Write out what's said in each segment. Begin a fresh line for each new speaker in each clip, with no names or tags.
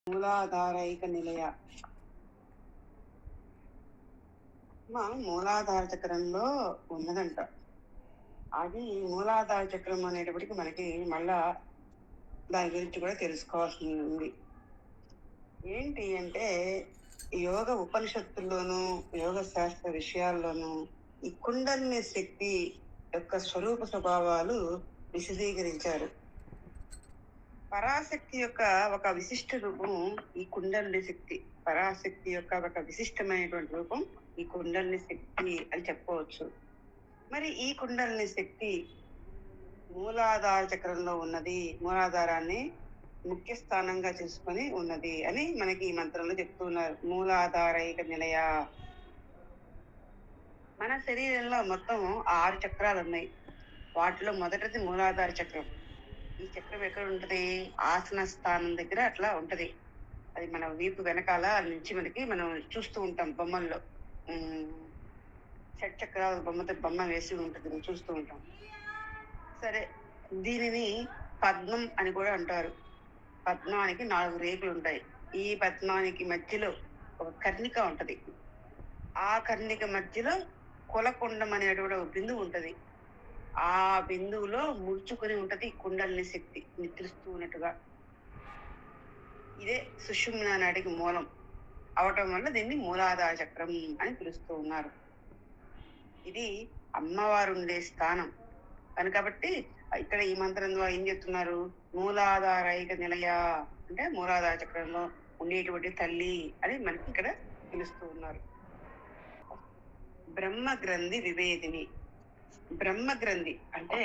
మూలాధారైక నిలయ. మూలాధార చక్రంలో ఉన్నదంట. అది మూలాధార చక్రం అనేటప్పటికి మనకి మళ్ళా దాని గురించి కూడా తెలుసుకోవాల్సి ఉంది. ఏంటి అంటే యోగ ఉపనిషత్తుల్లోనూ యోగ శాస్త్ర విషయాల్లోనూ ఈ కుండలిని శక్తి యొక్క స్వరూప స్వభావాలు విశదీకరించారు. పరాశక్తి యొక్క ఒక విశిష్ట రూపం ఈ కుండలిని శక్తి. పరాశక్తి యొక్క ఒక విశిష్టమైనటువంటి రూపం ఈ కుండలిని శక్తి అని చెప్పవచ్చు. మరి ఈ కుండలిని శక్తి మూలాధార చక్రంలో ఉన్నది, మూలాధారాన్ని ముఖ్య స్థానంగా చేసుకొని ఉన్నది అని మనకి ఈ మంత్రంలో చెప్తున్నారు. మూలాధారైక నిలయ. మన శరీరంలో మొత్తం 6 చక్రాలు ఉన్నాయి. వాటిలో మొదటిది మూలాధార చక్రం. ఈ చక్రం ఎక్కడ ఉంటది? ఆసన స్థానం దగ్గర అట్లా ఉంటది. అది మన వీపు వెనకాల నుంచి మనకి మనం చూస్తూ ఉంటాం బొమ్మల్లో. షట్ చక్రాల బొమ్మ వేసి ఉంటుంది, చూస్తూ ఉంటాం. సరే, దీనిని పద్మం అని కూడా అంటారు. పద్మానికి 4 రేకులు ఉంటాయి. ఈ పద్మానికి మధ్యలో ఒక కర్ణిక ఉంటది. ఆ కర్ణిక మధ్యలో కులకుండం అనేటువంటి ఒక బిందువు ఉంటది. ఆ బిందువులో ముడుచుకొని ఉంటది కుండలిని శక్తి నిద్రిస్తూ ఉన్నట్టుగా. ఇదే సుషుమ్నా నాడికి మూలం అవటం వల్ల దీన్ని మూలాధార చక్రం అని పిలుస్తూ ఉన్నారు. ఇది అమ్మవారు ఉండే స్థానం కాబట్టి ఇక్కడ ఈ మంత్రం ద్వారా ఏం చెప్తున్నారు? మూలాధారైక నిలయ అంటే మూలాధార చక్రంలో ఉండేటువంటి తల్లి అని మనకి ఇక్కడ పిలుస్తూ ఉన్నారు. బ్రహ్మ గ్రంథి వివేదిని. బ్రహ్మ గ్రంథి అంటే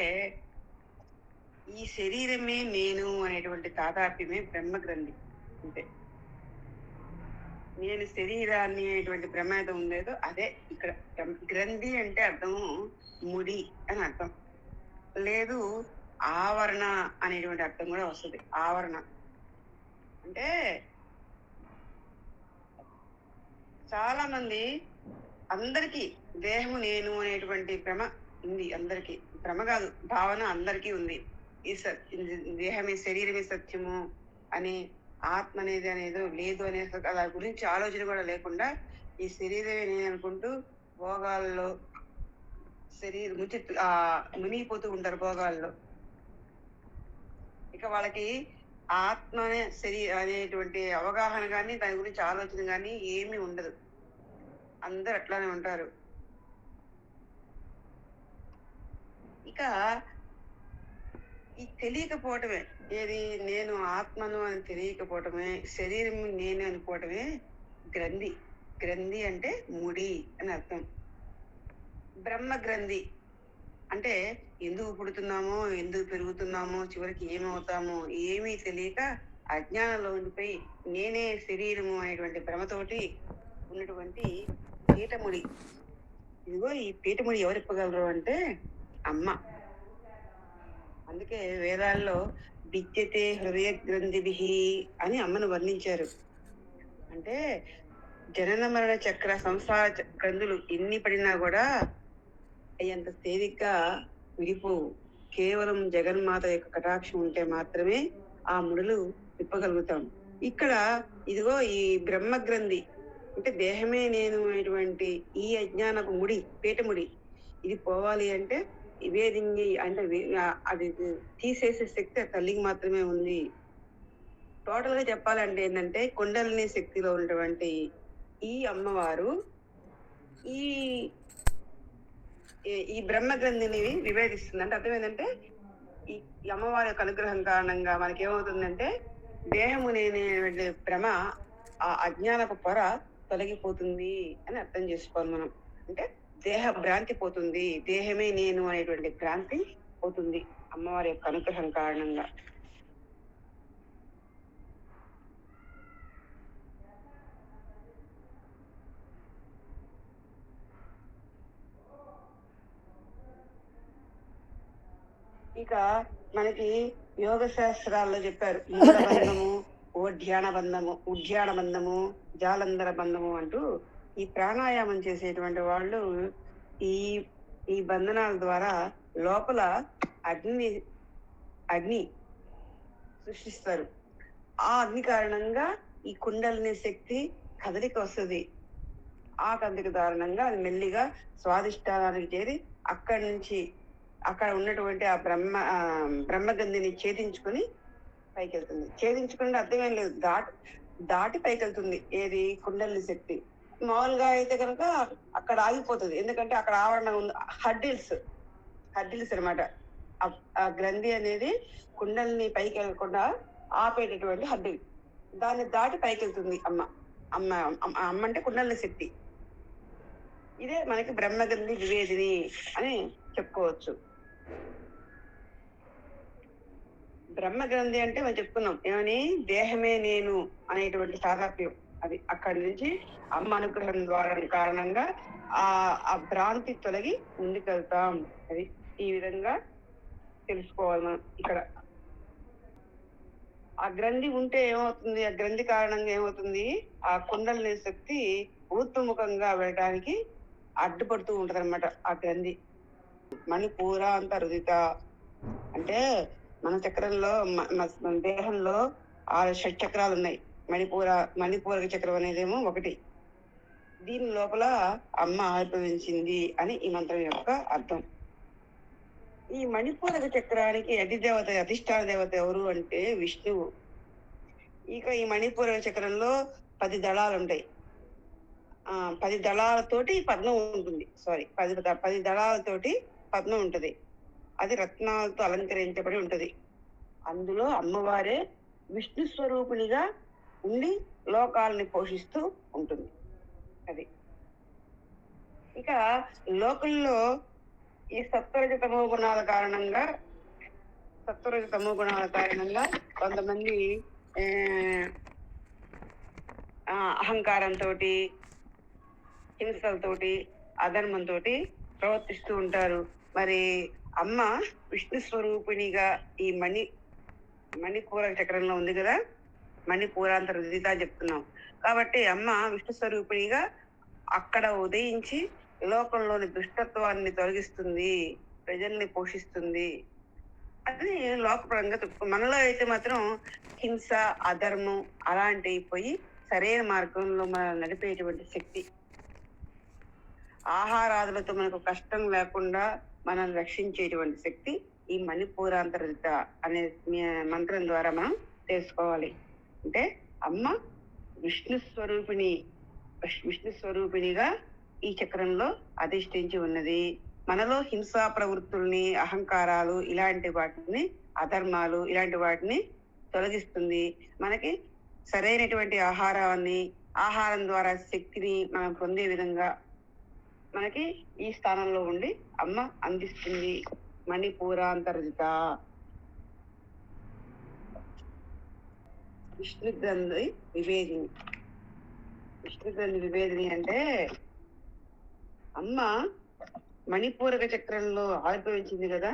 ఈ శరీరమే నేను అనేటువంటి తాదాత్మ్యమే బ్రహ్మ గ్రంథి. అంతే, నేను శరీరాన్ని అనేటువంటి ప్రమాదం ఉండేదో అదే ఇక్కడ. గ్రంథి అంటే అర్థం ముడి అని అర్థం, లేదు ఆవరణ అనేటువంటి అర్థం కూడా వస్తుంది. ఆవరణ అంటే చాలా మంది, అందరికీ దేహము నేను అనేటువంటి భ్రమ ఉంది. అందరికీ భ్రమ కాదు, భావన అందరికీ ఉంది. ఈ దేహమే శరీరమే సత్యము అని, ఆత్మ అనేది లేదు అనే అలా గురించి ఆలోచన కూడా లేకుండా ఈ శరీరమే నేను అనుకుంటూ భోగాల్లో శరీరం మునిగిపోతూ ఉంటారు భోగాల్లో. ఇక వాళ్ళకి ఆత్మ అనేటువంటి అవగాహన కానీ దాని గురించి ఆలోచన కానీ ఏమీ ఉండదు. అందరు అట్లానే ఉంటారు. ఇక ఈ తెలియకపోవటమే, ఏది నేను ఆత్మను అని తెలియకపోవటమే, శరీరం నేను అనుకోవటమే గ్రంథి. గ్రంథి అంటే ముడి అని అర్థం. బ్రహ్మ గ్రంథి అంటే ఎందుకు పుడుతున్నామో, ఎందుకు పెరుగుతున్నామో, చివరికి ఏమవుతామో ఏమీ తెలియక అజ్ఞానంలో ఉండిపోయి నేనే శరీరము అనేటువంటి భ్రమతోటి ఉన్నటువంటి పీఠముడి. ఇదిగో ఈ పీఠముడి ఎవరు ఇప్పగలరు అంటే అమ్మ. అందుకే వేదాల్లో విద్యతే హృదయ గ్రంథిభి అని అమ్మను వర్ణించారు. అంటే జనన మరణ చక్ర సంసార గ్రంథులు ఎన్ని పడినా కూడా అయ్యంత తేలిగ్గా విడిపోవు. కేవలం జగన్మాత యొక్క కటాక్షం ఉంటే మాత్రమే ఆ ముడులు విప్పగలుగుతాం. ఇక్కడ ఇదిగో ఈ బ్రహ్మ గ్రంథి అంటే దేహమే నేను అనేటువంటి ఈ అజ్ఞానపు ముడి, పీఠముడి, ఇది పోవాలి అంటే వేదింగి అంటే అది తీసేసే శక్తి ఆ తల్లికి మాత్రమే ఉంది. టోటల్ గా చెప్పాలంటే ఏంటంటే కుండలిని శక్తిలో ఉన్నటువంటి ఈ అమ్మవారు ఈ ఈ బ్రహ్మ గ్రంథిని విభేదిస్తుంది. అంటే అర్థం ఏంటంటే ఈ అమ్మవారి యొక్క అనుగ్రహం కారణంగా మనకేమవుతుందంటే దేహము నేనే భ్రమ, ఆ అజ్ఞానపు పొర తొలగిపోతుంది అని అర్థం చేసుకోవాలి మనం. అంటే దేహ భ్రాంతి పోతుంది, దేహమే నేను అనేటువంటి భ్రాంతి పోతుంది అమ్మవారి యొక్క అనుగ్రహం కారణంగా. ఇక మనకి యోగ శాస్త్రాల్లో చెప్పారు మూలబంధము, ఉద్యాన బంధము, జాలంధర బంధము అంటూ ఈ ప్రాణాయామం చేసేటువంటి వాళ్ళు ఈ ఈ బంధనాల ద్వారా లోపల అగ్ని సృష్టిస్తారు. ఆ అగ్ని కారణంగా ఈ కుండలిని శక్తి కదలిక వస్తుంది. ఆ కదలిక కారణంగా అది మెల్లిగా స్వాదిష్టానానికి చేరి అక్కడి నుంచి అక్కడ ఉన్నటువంటి ఆ బ్రహ్మగంధిని ఛేదించుకొని పైకి వెళ్తుంది. ఛేదించుకుని అర్థమేం లేదు, దాటి పైకి వెళ్తుంది. ఏది కుండలిని శక్తి. మామూలుగా అయితే కనుక అక్కడ ఆగిపోతుంది, ఎందుకంటే అక్కడ ఆవరణ ఉంది. హడ్డిల్స్ అనమాట. ఆ గ్రంథి అనేది కుండలిని పైకి వెళ్ళకుండా ఆపేటటువంటి హడ్డిల్. దాన్ని దాటి పైకి వెళ్తుంది అమ్మ. అమ్మ అమ్మ అంటే కుండలిని శక్తి. ఇదే మనకి బ్రహ్మగ్రంథి వివేదిని అని చెప్పుకోవచ్చు. బ్రహ్మగ్రంథి అంటే మనం చెప్పుకున్నాం ఏమని, దేహమే నేను అనేటువంటి సాధాత్మ్యం. అది అక్కడి నుంచి అమ్మ అనుగ్రహం ద్వారా కారణంగా ఆ భ్రాంతి తొలగి ముందుకెళ్తాం. అది ఈ విధంగా తెలుసుకోవాలి మనం. ఇక్కడ ఆ గ్రంథి ఉంటే ఏమవుతుంది, ఆ గ్రంథి కారణంగా ఏమవుతుంది, ఆ కుండలిని శక్తి ఊర్ధ్వముఖంగా వెళ్ళడానికి అడ్డుపడుతూ ఉంటది అనమాట ఆ గ్రంథి. మణిపూరాంతరుదిత అంటే మన చక్రంలో మన దేహంలో 6 షట్చక్రాలు ఉన్నాయి. మణిపూరక చక్రం అనేదేమో ఒకటి. దీని లోపల అమ్మ ఆవిర్భవించింది అని ఈ మంత్రం యొక్క అర్థం. ఈ మణిపూరక చక్రానికి అధిష్టాన దేవత ఎవరు అంటే విష్ణువు. ఇక ఈ మణిపూరక చక్రంలో 10 దళాలు ఉంటాయి. 10 దళాలతోటి పద్మం ఉంటుంది. 10 దళాలతోటి పద్మం ఉంటది. అది రత్నాలతో అలంకరించబడి ఉంటది. అందులో అమ్మవారే విష్ణు స్వరూపిణిగా ఉండి లోకాలని పోషిస్తూ ఉంటుంది. అది ఇక లోకంలో ఈ సత్వరజ తమో గుణాల కారణంగా కొంతమంది అహంకారంతో, హింసలతోటి, అధర్మంతో ప్రవర్తిస్తూ ఉంటారు. మరి అమ్మ విష్ణు స్వరూపిణిగా ఈ మణిపూర చక్రంలో ఉంది కదా, మణిపూరాంతర రుదిత చెప్తున్నాం కాబట్టి అమ్మ విష్ణు స్వరూపిణిగా అక్కడ ఉదయించి లోకంలోని దుష్టత్వాన్ని తొలగిస్తుంది, ప్రజల్ని పోషిస్తుంది అని లోకపరంగా మనలో అయితే మాత్రం హింస, అధర్మం అలాంటివి పోయి సరైన మార్గంలో మనం నడిపేటువంటి శక్తి. ఆహారాదులతో మనకు కష్టం లేకుండా మనం రక్షించేటువంటి శక్తి ఈ మణిపూరాంతరిత అనే మంత్రం ద్వారా మనం తెలుసుకోవాలి. అంటే అమ్మ విష్ణు స్వరూపిణిగా ఈ చక్రంలో అధిష్ఠించి ఉన్నది. మనలో హింసా ప్రవృత్తుల్ని, అహంకారాలు ఇలాంటి వాటిని, అధర్మాలు ఇలాంటి వాటిని తొలగిస్తుంది. మనకి సరైనటువంటి ఆహారం ద్వారా శక్తిని మనం పొందే విధంగా మనకి ఈ స్థానంలో ఉండి అమ్మ అందిస్తుంది. మణిపూరాంతర్జిత విష్ణుగ్రంథి వివేదిని అంటే అమ్మ మణిపూరక చక్రంలో ఆవిర్భవించింది కదా,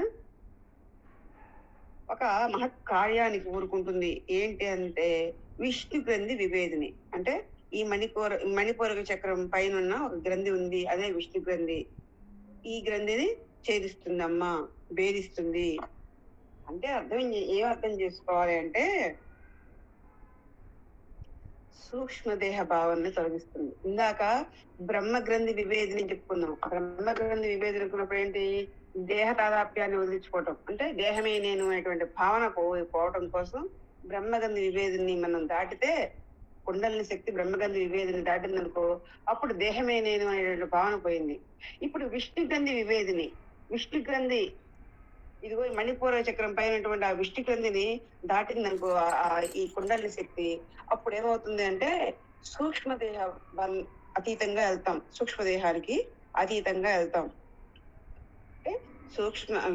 ఒక మహత్ కార్యానికి ఊరుకుంటుంది. ఏంటి అంటే విష్ణు గ్రంథి వివేదిని. అంటే ఈ మణిపూరక చక్రం పైన ఒక గ్రంథి ఉంది, అదే విష్ణు గ్రంథి. ఈ గ్రంథిని ఛేదిస్తుంది అమ్మ, భేదిస్తుంది. అంటే ఏం అర్థం చేసుకోవాలి అంటే సూక్ష్మదేహ భావాన్ని తొలగిస్తుంది. ఇందాక బ్రహ్మగ్రంథి వివేదిని చెప్పుకున్నాం. బ్రహ్మగ్రంథి వివేదినుకున్నప్పుడు ఏంటి, దేహ తాదాప్యాన్ని వదిలించుకోవటం, అంటే దేహమే నేను అనేటువంటి భావన పోవటం కోసం బ్రహ్మగ్రంథి వివేదిని మనం దాటితే, కుండలిని శక్తి బ్రహ్మగ్రంథి వివేదిని దాటిందనుకో, అప్పుడు దేహమే నేను అనేటువంటి భావన పోయింది. ఇప్పుడు విష్ణుగ్రంథి వివేదిని, విష్ణుగ్రంథి ఇదిగో మణిపూరక చక్రం పైనటువంటి ఆ విష్ణు గ్రంథిని దాటిందనుకో ఈ కుండలిని శక్తి, అప్పుడు ఏమవుతుంది అంటే సూక్ష్మదేహ అతీతంగా వెళ్తాం, సూక్ష్మదేహానికి అతీతంగా వెళ్తాం. అంటే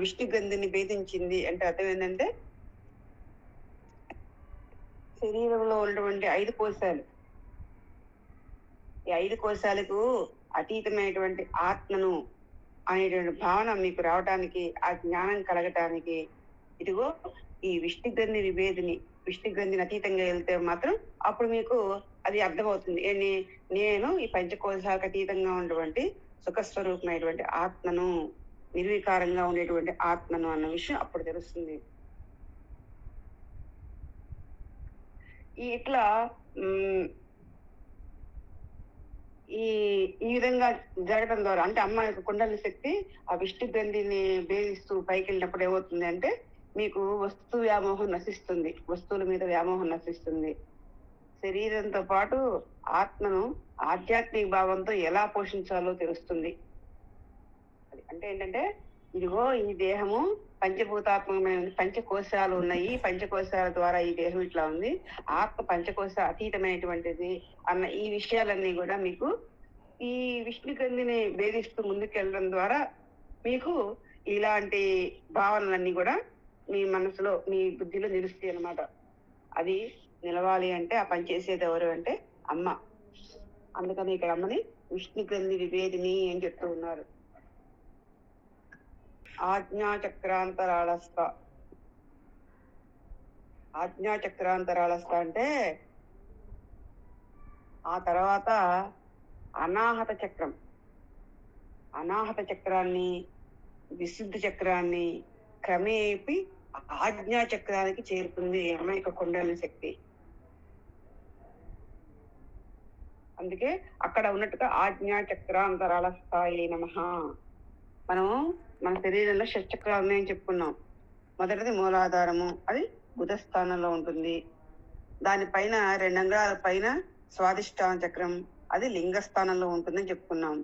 విష్ణు గ్రంథిని భేదించింది అంటే అర్థం ఏంటంటే శరీరంలో ఉన్నటువంటి 5 కోశాలు, ఈ 5 కోశాలకు అతీతమైనటువంటి ఆత్మను అనేటువంటి భావన మీకు రావటానికి, ఆ జ్ఞానం కలగటానికి ఇదిగో ఈ విష్ణుగ్రంథి విష్ణుగ్రంథిని అతీతంగా వెళ్తే మాత్రం అప్పుడు మీకు అది అర్థమవుతుంది. నేను ఈ పంచకోశాలకు అతీతంగా ఉన్నటువంటి సుఖస్వరూపమైనటువంటి ఆత్మను, నిర్వికారంగా ఉండేటువంటి ఆత్మను అన్న విషయం అప్పుడు తెలుస్తుంది. ఇట్లా ఉమ్, ఈ ఈ విధంగా జరగడం ద్వారా అంటే అమ్మ యొక్క కుండలి శక్తి ఆ విష్ణు గ్రంథిని భేదిస్తూ పైకి వెళ్ళినప్పుడు ఏమవుతుంది అంటే మీకు వస్తు వ్యామోహం నశిస్తుంది, వస్తువుల మీద వ్యామోహం నశిస్తుంది. శరీరంతో పాటు ఆత్మను ఆధ్యాత్మిక భావంతో ఎలా పోషించాలో తెలుస్తుంది. అంటే ఏంటంటే ఇదిగో ఈ దేహము పంచభూతాత్మకమైన పంచకోశాలు ఉన్నాయి, పంచకోశాల ద్వారా ఈ దేహం ఇట్లా ఉంది, ఆత్మ పంచకోశ అతీతమైనటువంటిది అన్న ఈ విషయాలన్నీ కూడా మీకు ఈ విష్ణు గ్రంథిని భేదిస్తూ ముందుకెళ్ళడం ద్వారా మీకు ఇలాంటి భావనలన్నీ కూడా మీ మనసులో మీ బుద్ధిలో నిలుస్తాయి అన్నమాట. అది నిలవాలి అంటే ఆ పని చేసేది ఎవరు అంటే అమ్మ. అందుకని ఇక్కడ అమ్మని విష్ణు గ్రంథి విభేదిని అని చెప్తూ ఉన్నారు. ఆజ్ఞాచక్రాంతరాళస్థ. ఆజ్ఞాచక్రాంతరాళస్థ అంటే ఆ తర్వాత అనాహత చక్రం, అనాహత చక్రాన్ని విశుద్ధ చక్రాన్ని క్రమేపి ఆజ్ఞా చక్రానికి చేరుతుంది అమ్మ యొక్క కుండలి శక్తి. అందుకే అక్కడ ఉన్నట్టుగా ఆజ్ఞా చక్రాంతరాళ స్థాయి నమః. మనం మన శరీరంలో షట్చక్రాలు ఉన్నాయని చెప్పుకున్నాం. మొదటిది మూలాధారము, అది బుధ స్థానంలో ఉంటుంది. దానిపైన 2 అంగుళాల పైన స్వాదిష్టాన చక్రం, అది లింగ స్థానంలో ఉంటుందని చెప్పుకున్నాం.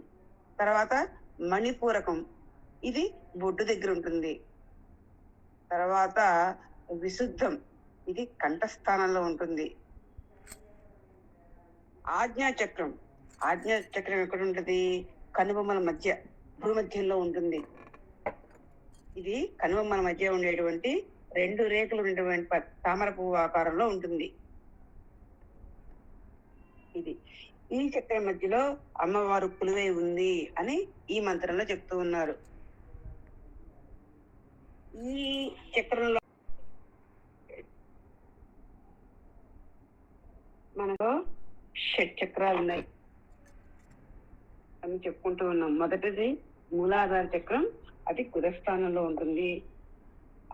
తర్వాత మణిపూరకం, ఇది బొడ్డు దగ్గర ఉంటుంది. తర్వాత విశుద్ధం, ఇది కంఠస్థానంలో ఉంటుంది. ఆజ్ఞాచక్రం, ఆజ్ఞాచక్రం ఎక్కడ ఉంటుంది? కనుబొమ్మల మధ్య భూమధ్యంలో ఉంటుంది. ఇది కనుబొమ్మల మధ్య ఉండేటువంటి 2 రేకులు ఉన్నటువంటి తామర పువ్వు ఆకారంలో ఉంటుంది. ఇది ఈ చక్రం మధ్యలో అమ్మవారు కొలువై ఉంది అని ఈ మంత్రంలో చెప్తూ ఉన్నారు. ఈ చక్రంలో మనకు షట్ చక్రాలు ఉన్నాయి అని చెప్పుకుంటూ ఉన్నాం. మొదటిది మూలాధార చక్రం, అది కుదస్థానంలో ఉంటుంది.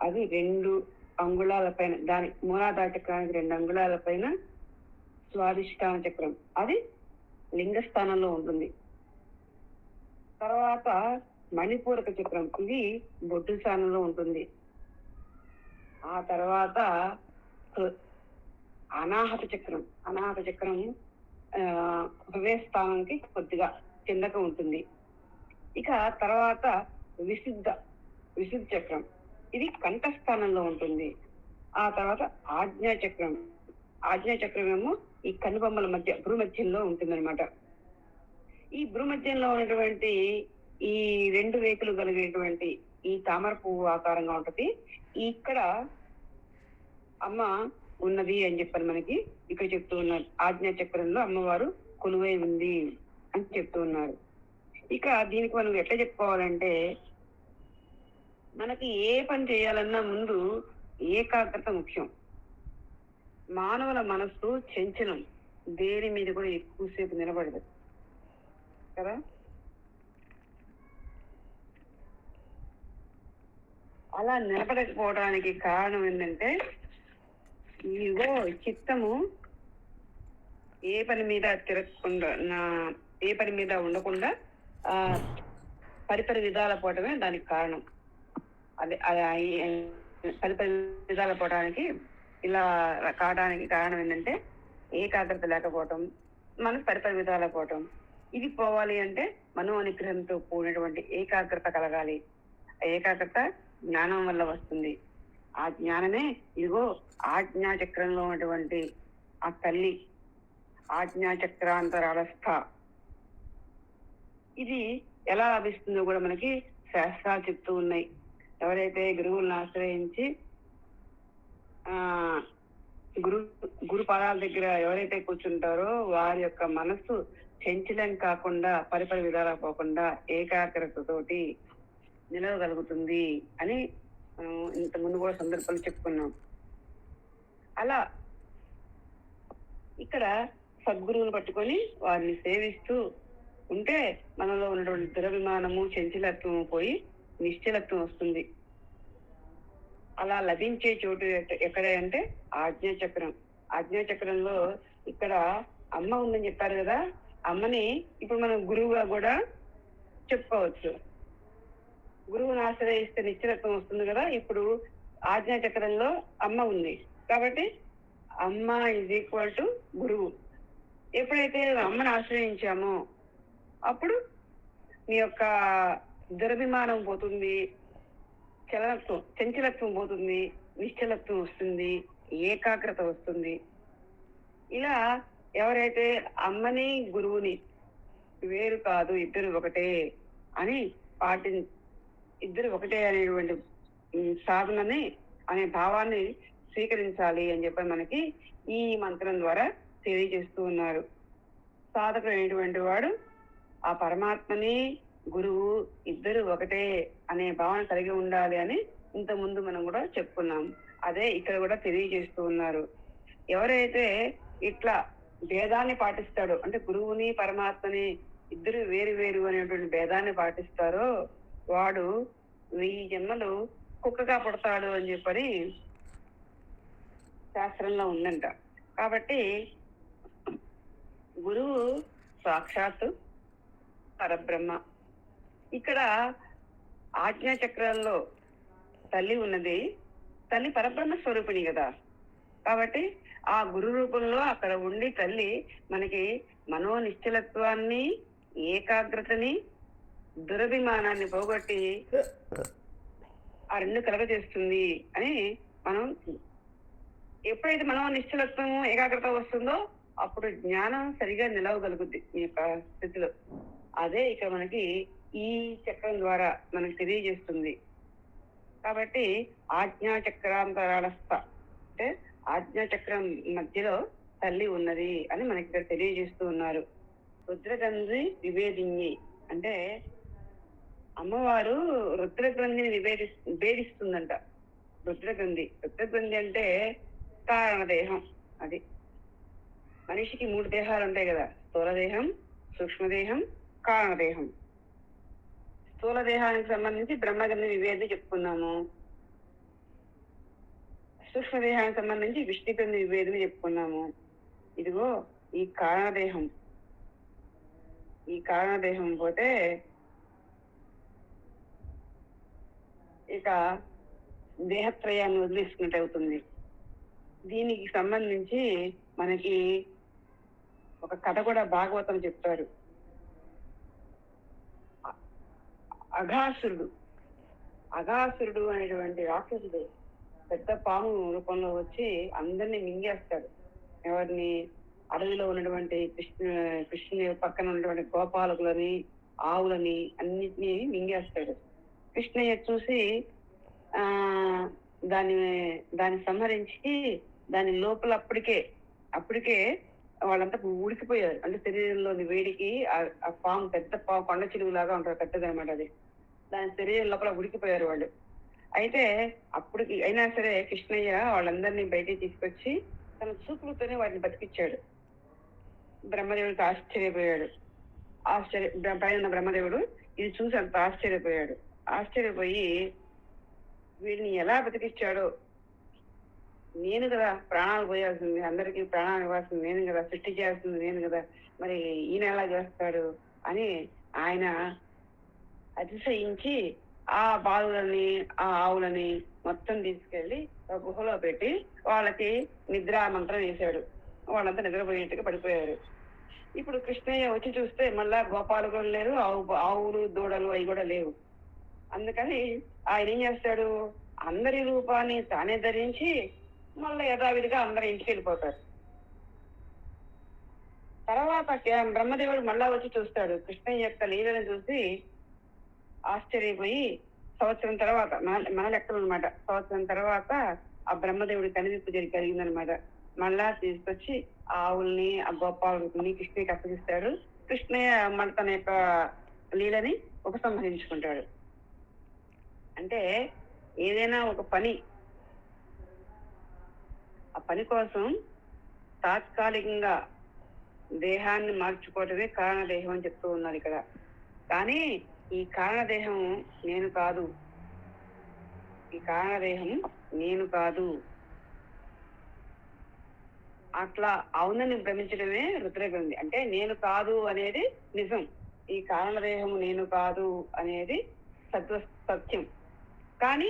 అది 2 అంగుళాల పైన, దాని మూలాధార చక్రానికి 2 అంగుళాల పైన స్వాదిష్టాన చక్రం, అది లింగ స్థానంలో ఉంటుంది. తర్వాత మణిపూరక చక్రం, ఇది బొడ్డు స్థానంలో ఉంటుంది. ఆ తర్వాత అనాహత చక్రం, అనాహత చక్రం హృదయ స్థానానికి కొద్దిగా కిందకు ఉంటుంది. ఇక తర్వాత విశుద్ధ చక్రం, ఇది కంఠస్థానంలో ఉంటుంది. ఆ తర్వాత ఆజ్ఞా చక్రం, ఆజ్ఞా చక్రం ఏమో ఈ కనుబొమ్మల మధ్య భ్రూమధ్యంలో ఉంటుందన్నమాట. ఈ భ్రూమధ్యంలో ఉన్నటువంటి ఈ 2 రేకులు కలిగినటువంటి ఈ తామర పువ్వు ఆకారంగా ఉంటది. ఇక్కడ అమ్మ ఉన్నది అని చెప్పని మనకి ఇక్కడ చెప్తూ ఉన్నారు. ఆజ్ఞా చక్రంలో అమ్మవారు కొలువై ఉంది అని చెప్తూ ఉన్నారు. ఇక దీనికి మనం ఎట్లా చెప్పుకోవాలంటే, మనకి ఏ పని చేయాలన్నా ముందు ఏకాగ్రత ముఖ్యం. మానవుల మనస్సు చంచలం, దేని మీద కూడా ఎక్కువసేపు నిలబడదు కదా. అలా నిలబడకపోవడానికి కారణం ఏంటంటే, ఇదిగో చిత్తము ఏ పని మీద తిరగకుండా, ఏ పని మీద ఉండకుండా పరిపరి విధాల పోవటమే దానికి కారణం. అదే పరిపరి విధాల పోవడానికి, ఇలా కావడానికి కారణం ఏంటంటే ఏకాగ్రత లేకపోవటం, మనకు పరిపరి విధాల పోవటం. ఇది పోవాలి అంటే మనో అనుగ్రహంతో కూడినటువంటి ఏకాగ్రత కలగాలి. ఏకాగ్రత జ్ఞానం వల్ల వస్తుంది. ఆ జ్ఞానమే ఇదిగో ఆజ్ఞా చక్రంలో ఉన్నటువంటి ఆ తల్లి ఆజ్ఞా చక్రాంతరాళస్థ. ఇది ఎలా లభిస్తుందో కూడా మనకి శాస్త్రాలు చెప్తూ ఉన్నాయి. ఎవరైతే గురువులను ఆశ్రయించి గురు పాదాల దగ్గర ఎవరైతే కూర్చుంటారో వారి యొక్క మనస్సు చంచలం కాకుండా పరిపరి విధాలా పోకుండా ఏకాగ్రతతోటి నిలవగలుగుతుంది అని ఇంత ముందు కూడా సందర్భాలు చెప్పుకున్నాం. అలా ఇక్కడ సద్గురువును పట్టుకొని వారిని సేవిస్తూ ఉంటే మనలో ఉన్నటువంటి దురభిమానము చంచలత్వము పోయి నిశ్చలత్వం వస్తుంది. అలా లభించే చోటు ఎక్కడ అంటే ఆజ్ఞా చక్రం. ఆజ్ఞాచక్రంలో ఇక్కడ అమ్మ ఉందని చెప్పారు కదా, అమ్మని ఇప్పుడు మనం గురువుగా కూడా చెప్పుకోవచ్చు. గురువుని ఆశ్రయిస్తే నిశ్చలత్వం వస్తుంది కదా. ఇప్పుడు ఆజ్ఞాచక్రంలో అమ్మ ఉంది కాబట్టి అమ్మ ఈజ్ ఈక్వల్ టు గురువు. ఎప్పుడైతే అమ్మని ఆశ్రయించామో అప్పుడు మీ యొక్క దురభిమానం పోతుంది, చంచలత్వం పోతుంది, నిశ్చలత్వం వస్తుంది, ఏకాగ్రత వస్తుంది. ఇలా ఎవరైతే అమ్మని గురువుని వేరు కాదు, ఇద్దరు ఒకటే అని ఇద్దరు ఒకటే అనేటువంటి సాధనని అనే భావాన్ని స్వీకరించాలి అని చెప్పి మనకి ఈ మంత్రం ద్వారా తెలియజేస్తూ ఉన్నారు. సాధకుడు అనేటువంటి వాడు ఆ పరమాత్మని గురువు ఇద్దరు ఒకటే అనే భావన కలిగి ఉండాలి అని ఇంత ముందు మనం కూడా చెప్పుకున్నాం. అదే ఇక్కడ కూడా తెలియజేస్తూ ఉన్నారు. ఎవరైతే ఇట్లా భేదాన్ని పాటిస్తాడో, అంటే గురువుని పరమాత్మని ఇద్దరు వేరు వేరు అనేటువంటి భేదాన్ని పాటిస్తారో వాడు 1000 జన్మలు కుక్కగా పుడతాడు అని చెప్పని శాస్త్రంలో ఉందంట. కాబట్టి గురువు సాక్షాత్తు పరబ్రహ్మ. ఇక్కడ ఆజ్ఞాచక్రంలో తల్లి ఉన్నది, తల్లి పరబ్రహ్మ స్వరూపిణి కదా. కాబట్టి ఆ గురు రూపంలో అక్కడ ఉండి తల్లి మనకి మనోనిశ్చలత్వాన్ని, ఏకాగ్రతని, దురభిమానాన్ని పోగొట్టి ఆ రెండు కలగజేస్తుంది అని మనం ఎప్పుడైతే నిశ్చలత్వం ఏకాగ్రత వస్తుందో అప్పుడు జ్ఞానం సరిగా నిలవగలుగుద్ది మీ యొక్క స్థితిలో. అదే ఇక్కడ మనకి ఈ చక్రం ద్వారా మనకు తెలియజేస్తుంది. కాబట్టి ఆజ్ఞాచక్రాంతరాళస్థ అంటే ఆజ్ఞాచక్రం మధ్యలో తల్లి ఉన్నది అని మనకి ఇక్కడ తెలియజేస్తూ ఉన్నారు. రుద్రగ్రంథి విభేదించి అంటే అమ్మవారు రుద్రగ్రంథిని భేదిస్తుందంట. రుద్రగ్రంథి అంటే కారణదేహం. అది మనిషికి 3 దేహాలు ఉంటాయి కదా, స్థూలదేహం, సూక్ష్మదేహం, కారణదేహం. స్థూల దేహానికి సంబంధించి బ్రహ్మగ్రంథి విభేది చెప్పుకున్నాము. సూక్ష్మదేహానికి సంబంధించి విష్ణుగ్రంథి విభేదిని చెప్పుకున్నాము. ఇదిగో ఈ కారణదేహం పోతే ఇక దేహత్రయాన్ని వదిలేసుకున్నట్టు అవుతుంది. దీనికి సంబంధించి మనకి ఒక కథ కూడా భాగవతం చెప్తారు. అఘాసురుడు అనేటువంటి రాక్షసుడు పెద్ద పాము రూపంలో వచ్చి అందరినీ మింగేస్తాడు. ఎవరిని? అడవిలో ఉన్నటువంటి కృష్ణుని పక్కన ఉన్నటువంటి గోపాలకులని, ఆవులని అన్నిటినీ మింగేస్తాడు. కృష్ణయ్య చూసి దాన్ని సంహరించి దాని లోపల అప్పటికే వాళ్ళంతా ఉడికిపోయారు. అంటే శరీరంలోని వేడికి ఆ పాము, పెద్ద పాము, కొండ చిలువు లాగా ఉంటారు, పెద్దది అనమాట. అది దాని శరీరం లోపల ఉడికిపోయారు వాళ్ళు. అయితే అప్పటికి అయినా సరే కృష్ణయ్య వాళ్ళందరినీ బయటికి తీసుకొచ్చి తన చూపులతోనే వాటిని బతికిచ్చాడు. బ్రహ్మదేవుడికి ఆశ్చర్యపోయాడు. పైన ఉన్న బ్రహ్మదేవుడు ఇది చూసి అంత ఆశ్చర్యపోయి వీడిని ఎలా బతికిచ్చాడో, నేను కదా ప్రాణాలు పోయాల్సింది, అందరికీ ప్రాణాలు ఇవ్వాల్సింది నేను కదా, సృష్టి చేయాల్సింది నేను కదా, మరి ఈయన ఎలా చేస్తాడు అని ఆయన అతిశయించి ఆ బాలులని, ఆ ఆవులని మొత్తం తీసుకెళ్లి గుహలో పెట్టి వాళ్ళకి నిద్రా మంత్రం వేశాడు. వాళ్ళంతా నిద్రపోయేట్టుగా పడిపోయారు. ఇప్పుడు కృష్ణయ్య వచ్చి చూస్తే మళ్ళా గోపాలు కూడా లేరు, ఆవులు దూడలు అవి కూడా లేవు. అందుకని ఆయన ఏం చేస్తాడు, అందరి రూపాన్ని తానే ధరించి మళ్ళీ యథావిధిగా అందరి ఇంటికి వెళ్ళిపోతారు. తర్వాత బ్రహ్మదేవుడు మళ్ళా వచ్చి చూస్తాడు. కృష్ణయ్య యొక్క లీలను చూసి ఆశ్చర్యపోయి సంవత్సరం తర్వాత, మన లెక్కలు అనమాట, సంవత్సరం తర్వాత ఆ బ్రహ్మదేవుడి కనువిప్పు కలిగిందనమాట. మళ్ళా తీసుకొచ్చి ఆ ఆవుల్ని, ఆ గోపాలని కృష్ణయ్యకి అప్పగిస్తాడు. కృష్ణయ్య మన తన యొక్క లీలని ఉపసంహరించుకుంటాడు. అంటే ఏదైనా ఒక పని, ఆ పని కోసం తాత్కాలికంగా దేహాన్ని మార్చుకోవటమే కారణదేహం అని చెప్తూ ఉన్నారు ఇక్కడ. కానీ ఈ కారణదేహం నేను కాదు, ఈ కారణదేహం నేను కాదు. అట్లా అవునని భ్రమించడమే రుద్రగ్రంథి. అంటే నేను కాదు అనేది నిజం, ఈ కారణదేహం నేను కాదు అనేది సత్యం. కానీ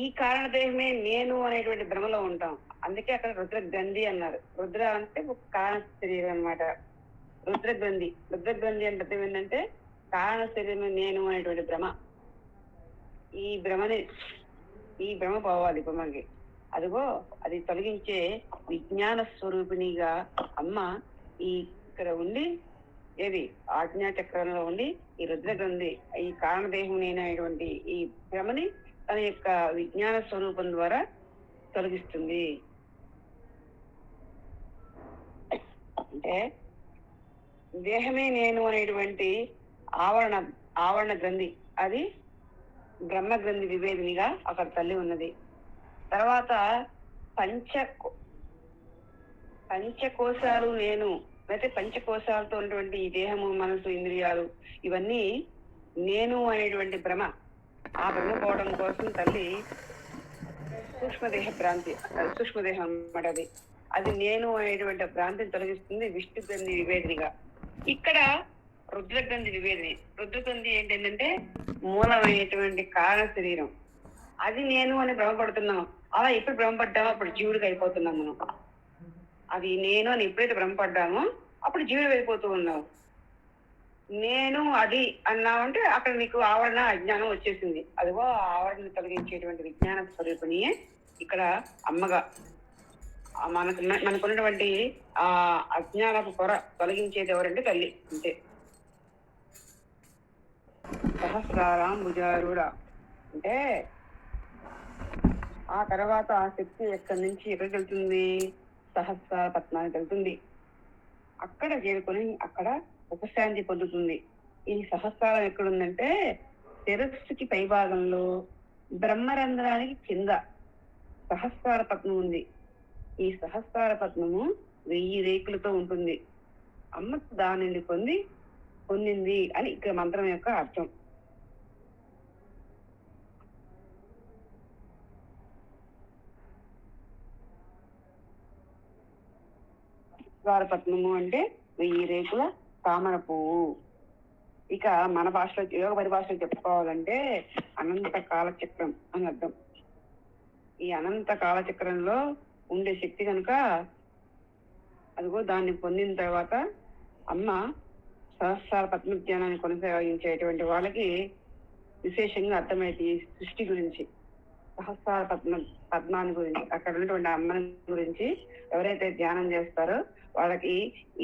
ఈ కారణదేహమే నేను అనేటువంటి భ్రమలో ఉంటాం. అందుకే అక్కడ రుద్రగ్రంథి అన్నారు. రుద్ర అంటే ఒక కారణ శరీరం అనమాట. రుద్రగ్రంథి అంటే అర్థం ఏంటంటే కారణ శరీరమే నేను అనేటువంటి భ్రమ. ఈ భ్రమ పోవాలి ఇప్పుడు మనకి. అదిగో అది తొలగించే విజ్ఞాన స్వరూపిణిగా అమ్మ ఇక్కడ ఉండి ఏది ఆజ్ఞా చక్రంలో ఉండి ఈ రుద్రగ్రంథి ఈ కారణదేహం నేనటువంటి ఈ భ్రమని తన యొక్క విజ్ఞాన స్వరూపం ద్వారా తొలగిస్తుంది. అంటే దేహమే నేను అనేటువంటి ఆవరణ గ్రంథి, అది బ్రహ్మ గ్రంథి వివేదినిగా అక్కడ తల్లి ఉన్నది. తర్వాత పంచకోశాలు నేను, లేకపోతే పంచకోశాలతో ఉన్నటువంటి ఈ దేహము, మనసు, ఇంద్రియాలు ఇవన్నీ నేను అనేటువంటి భ్రమ, ఆ భ్రమ పోవడం కోసం తల్లి సూక్ష్మదేహ భ్రాంతి, సూక్ష్మదేహం అన్నమాట. అది నేను అనేటువంటి భ్రాంతిని తొలగిస్తుంది విష్ణు గ్రంథి వివేదినిగా. ఇక్కడ రుద్రగ్రంథి వివేదిని. రుద్రగ్రంథి ఏంటంటే మూలమైనటువంటి కారణ శరీరం, అది నేను అని భ్రమపడుతున్నాం. అలా ఎప్పుడు భ్రమపడ్డామో అప్పుడు జీవుడికి అయిపోతున్నాం మనం. అది నేను అని ఎప్పుడైతే భ్రమపడ్డామో అప్పుడు జీవుడు అయిపోతూ ఉన్నావు. నేను అది అన్నామంటే అక్కడ నీకు ఆవరణ అజ్ఞానం వచ్చేసింది. అదిగో ఆవరణ తొలగించేటువంటి విజ్ఞాన స్వరూపిణియే ఇక్కడ అమ్మగా మనకున్నటువంటి ఆ అజ్ఞానపు పొర తొలగించేది ఎవరంటే తల్లి. అంతే. సహస్రారాంబుజారూఢ అంటే ఆ తర్వాత ఆ శక్తి ఎక్కడి నుంచి ఎక్కడికి వెళ్తుంది? సహస్రార పద్మానికి వెళ్తుంది. అక్కడ చేరుకొని అక్కడ ఉపశాంతి పొందుతుంది. ఈ సహస్రారం ఎక్కడుందంటే శిరస్సుకి పై భాగంలో బ్రహ్మరంధ్రానికి కింద సహస్రార పద్మం ఉంది. ఈ సహస్రార పద్మము 1000 రేకులతో ఉంటుంది. అమ్మ దానిని పొందింది అని ఇక్కడ మంత్రం యొక్క అర్థం. పద్మము అంటే 1000 రేకుల తామర పువ్వు. ఇక మన భాషలో యోగ పరిభాషలో చెప్పుకోవాలంటే అనంత కాలచక్రం అని అర్థం. ఈ అనంత కాలచక్రంలో ఉండే శక్తి కనుక అదిగో దాన్ని పొందిన తర్వాత అమ్మ సహస్రార పద్మజ్ఞానాన్ని కొనసాగించేటువంటి వాళ్ళకి విశేషంగా అర్థమైంది ఈ సృష్టి గురించి, సహస్రార పద్మాన్ని గురించి, అక్కడ ఉన్నటువంటి అమ్మని గురించి ఎవరైతే ధ్యానం చేస్తారో వాళ్ళకి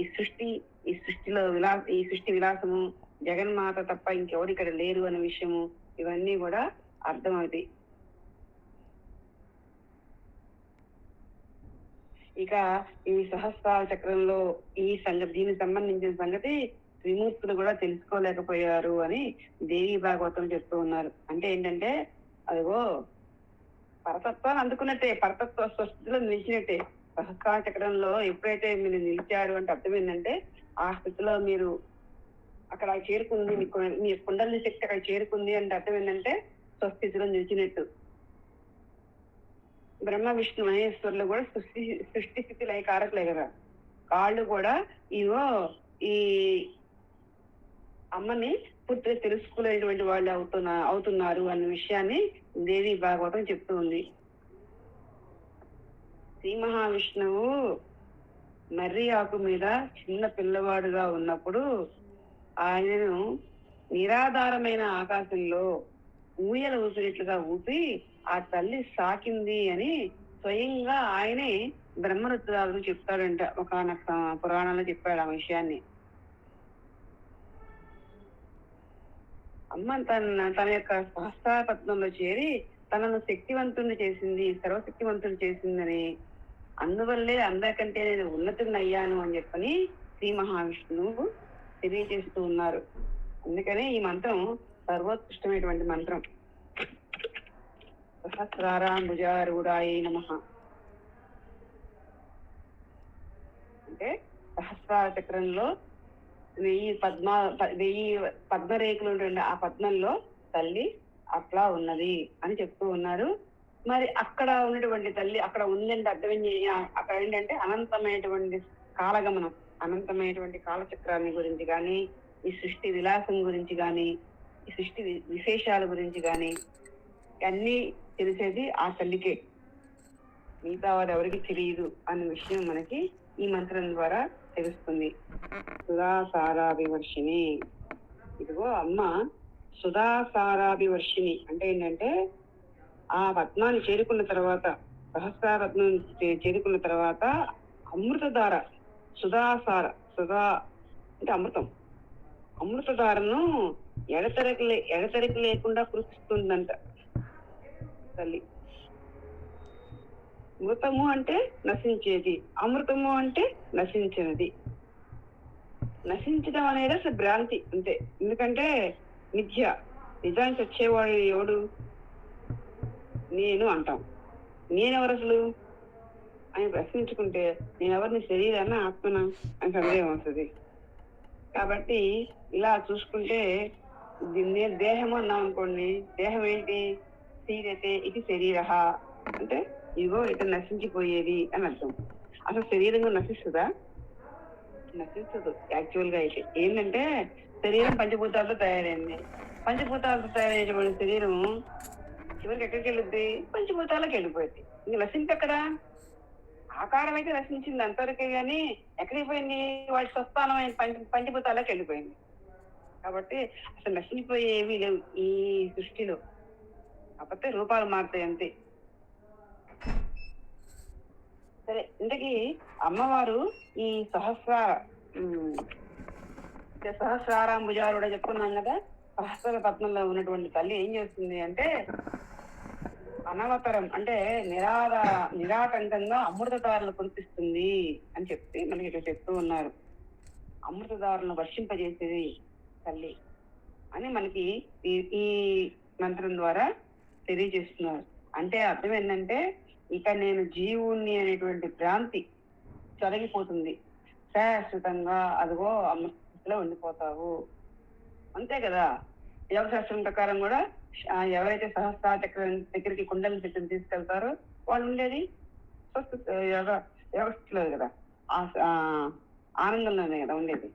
ఈ సృష్టిలో ఈ సృష్టి విలాసము జగన్మాత తప్ప ఇంకెవరు ఇక్కడ లేరు అనే విషయము ఇవన్నీ కూడా అర్థమవుతాయి. ఇక ఈ సహస్రార చక్రంలో దీనికి సంబంధించిన సంగతి త్రిమూర్తులు కూడా తెలుసుకోలేకపోయారు అని దేవి భాగవతం చెప్తూ ఉన్నారు. అంటే ఏంటంటే అదిగో పరతత్వాన్ని అందుకున్నట్టే, పరతత్వ స్వస్థితిలో నిలిచినట్టే. సహస్రార చక్రంలో ఎప్పుడైతే మీరు నిలిచారు అంటే అర్థం ఏంటంటే ఆ స్థితిలో మీరు అక్కడ చేరుకుంది, మీ కుండలి శక్తి అక్కడ చేరుకుంది అంటే అర్థం ఏంటంటే స్వస్థితిలో నిలిచినట్టు. బ్రహ్మ విష్ణు మహేశ్వరులు కూడా సృష్టి స్థితి లయకారకులే కదా. వాళ్ళు కూడా ఇవో ఈ అమ్మని పూర్తిగా తెలుసుకోలేనటువంటి వాళ్ళు అవుతున్నారు అన్న విషయాన్ని దేవి భాగవతం చెప్తూ ఉంది. శ్రీ మహావిష్ణువు మర్రి ఆకు మీద చిన్న పిల్లవాడుగా ఉన్నప్పుడు ఆయనను నిరాధారమైన ఆకాశంలో ఊయల ఊపినట్లుగా ఊపి ఆ తల్లి సాకింది అని స్వయంగా ఆయనే బ్రహ్మరుద్రాలు చెప్తాడంట. ఒకనొక పురాణంలో చెప్పాడు ఆ విషయాన్ని. అమ్మ తన యొక్క సహస్రార పద్మంలో చేరి తనను శక్తివంతుని చేసింది, సర్వశక్తివంతుని చేసిందని, అందువల్లే అందరికంటే నేను ఉన్నతుని అయ్యాను అని చెప్పని శ్రీ మహావిష్ణువు తెలియజేస్తూ ఉన్నారు. అందుకనే ఈ మంత్రం సర్వోత్కృష్టమైనటువంటి మంత్రం. సహస్రారాంబుజారూఢాయై నమః అంటే సహస్రార చక్రంలో 1000 పద్మరేకులు ఉంటుండే ఆ పద్మంలో తల్లి అట్లా ఉన్నది అని చెప్తూ ఉన్నారు. మరి అక్కడ ఉన్నటువంటి తల్లి అక్కడ ఉందంటే అర్థం అక్కడ ఏంటంటే అనంతమైనటువంటి కాలగమనం, అనంతమైనటువంటి కాలచక్రాన్ని గురించి కానీ, ఈ సృష్టి విలాసం గురించి కానీ, ఈ సృష్టి విశేషాల గురించి కానీ అన్నీ తెలిసేది ఆ తల్లికే. మిగతా వారు ఎవరికి తెలియదు అన్న విషయం మనకి ఈ మంత్రం ద్వారా తెలుస్తుంది. సుధాసారాభివర్షిణి, ఇదిగో అమ్మ సుధాసారాభివర్షిణి అంటే ఏంటంటే ఆ పద్మాన్ని చేరుకున్న తర్వాత, సహస్రారత్నం చేరుకున్న తర్వాత అమృతధార, సుధాసార, సుధా అంటే అమృతం, అమృతధారను ఎడతెరకి లేకుండా కురిపిస్తుందంట తల్లి. మృతము అంటే నశించేది, అమృతము అంటే నశించినది. నశించడం అనేది అసలు భ్రాంతి అంతే. ఎందుకంటే మిథ్య. నిజానికి వచ్చేవాడు ఎవడు? నేను అంటాం. నేనెవరు అసలు అని ప్రశ్నించుకుంటే నేనెవరిని శరీరాన్ని ఆత్మనా అని సందేహం వస్తుంది. కాబట్టి ఇలా చూసుకుంటే నేను దేహము అన్నాం అనుకోండి, దేహం ఏంటి? శరీరతే ఇది శరీర అంటే ఇగో ఇటు నశించిపోయేది అని అర్థం. అసలు శరీరంగా నశిస్తుందా? నశించదు. యాక్చువల్ గా అయితే ఏంటంటే శరీరం పంచభూతాలతో తయారైంది. పంచభూతాలతో తయారైనటువంటి శరీరం చివరికి ఎక్కడికి వెళ్ళిద్ది? పంచభూతాలకు వెళ్ళిపోయింది. ఇంక నశించి ఎక్కడ? ఆకారం అయితే నశించింది అంతవరకే, కానీ ఎక్కడికి పోయింది? వాటి స్వస్థానమైన పంచభూతాలకు వెళ్ళిపోయింది. కాబట్టి అసలు నశించిపోయేవి లేవు ఈ సృష్టిలో, కాకపోతే రూపాలు మారుతాయి అంతే. సరే, ఇంతకీ అమ్మవారు ఈ సహస్రారాంబుజారుడ చెప్పుకున్నాం కదా, సహస్ర పద్మంలో ఉన్నటువంటి తల్లి ఏం చేస్తుంది అంటే అనవతరం అంటే నిరాటంకంగా అమృతధారలు కురిపిస్తుంది అని చెప్పి మనకి ఇక్కడ చెప్తూ ఉన్నారు. అమృతధారలను వర్షింపజేసేది తల్లి అని మనకి ఈ మంత్రం ద్వారా తెలియజేస్తున్నారు. అంటే అర్థం ఏంటంటే ఇక నేను జీవుణ్ణి అనేటువంటి భ్రాంతి తొలగిపోతుంది. శాశ్వతంగా అదిగో అమృతంలో ఉండిపోతావు, అంతే కదా. యోగశాస్త్రం ప్రకారం కూడా ఎవరైతే సహస్ర చక్రం దగ్గరికి కుండల చెట్టుని తీసుకెళ్తారో వాళ్ళు ఉండేది యోగస్థితిలో కదా, ఆనందంలోనే కదా ఉండేది.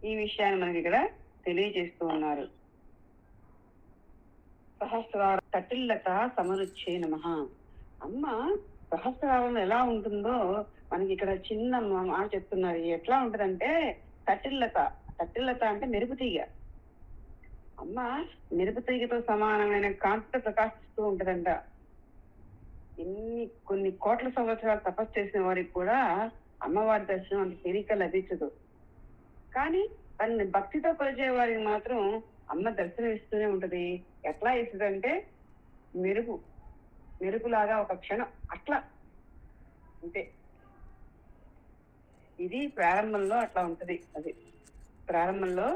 ఈ విషయాన్ని మనకి ఇక్కడ తెలియజేస్తూ ఉన్నారు. సహస్రార తటిల్లత సమరుచ్చే నమః. అమ్మ సహస్రారంలో ఎలా ఉంటుందో మనకి ఇక్కడ చిన్న మాట చెప్తున్నారు. ఎట్లా ఉంటదంటే తటిల్లత, తటిల్లత అంటే మెరుపుతీగ. అమ్మ మెరుపుతీగతో సమానమైన కాంతితో ప్రకాశిస్తూ ఉంటదంట. కొన్ని కోట్ల సంవత్సరాలు తపస్సు చేసిన వారికి కూడా అమ్మవారి దర్శనం అంత తేలిక లభించదు. కానీ తనని భక్తితో కొలిచే వారికి మాత్రం అమ్మ దర్శనం ఇస్తూనే ఉంటది. ఎట్లా ఇస్తుందంటే మెరుపులాగా ఒక క్షణం అట్లా అంతే. ఇది ప్రారంభంలో అట్లా ఉంటది. అది ప్రారంభంలో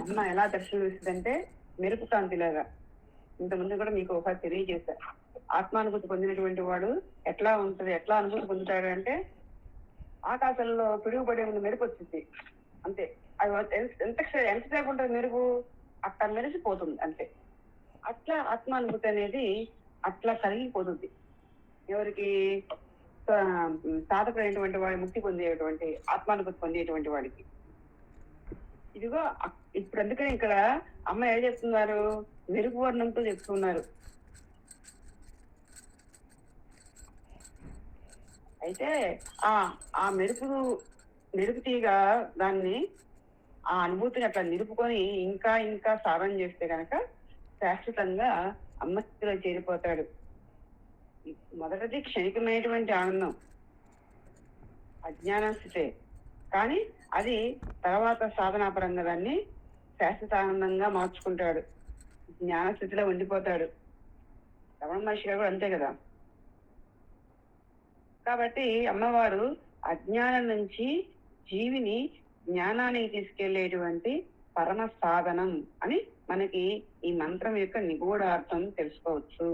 అమ్మ ఎలా దర్శనం ఇస్తుందంటే మెరుపు కాంతిలాగా. ఇంతకుముందు కూడా మీకు ఒకసారి తెలియజేశారు. ఆత్మానుభూతి పొందినటువంటి వాడు ఎట్లా ఉంటది, ఎట్లా అనుభూతి పొందుతాడు అంటే ఆకాశంలో పిడుగుపడే ముందు మెరుపు వచ్చింది అంతే. అది ఎంతసేపు ఉంటుంది మెరుపు? అట్లా మెరిసిపోతుంది అంతే. అట్లా ఆత్మానుభూతి అనేది అట్లా కలిగిపోతుంది. ఎవరికి? సాధకుడైనటువంటి వాడు, ముక్తి పొందేటువంటి ఆత్మానుభూతి పొందేటువంటి వాడికి. ఇదిగో ఇప్పుడు అందుకని ఇక్కడ అమ్మ ఏం చెప్తున్నారు? మెరుపు వర్ణంతో చెప్తున్నారు. అయితే ఆ మెరుపు తీగ దాన్ని ఆ అనుభూతిని అట్లా నిలుపుకొని ఇంకా ఇంకా సాధన చేస్తే కనుక శాశ్వతంగా అమ్మస్థితిలో చేరిపోతాడు. మొదటిది క్షణికమైనటువంటి ఆనందం, అజ్ఞాన స్థితే. కానీ అది తర్వాత సాధనాపరంగా దాన్ని శాశ్వత ఆనందంగా మార్చుకుంటాడు, జ్ఞాన స్థితిలో ఉండిపోతాడు. రమణ మహర్షి గారు కూడా అంతే కదా. కాబట్టి అమ్మవారు అజ్ఞానం నుంచి జీవిని జ్ఞానానికి తీసుకెళ్లేటువంటి పరమ సాధనం అని మనకి ఈ మంత్రం యొక్క నిగూఢార్థం తెలుసుకోవచ్చు.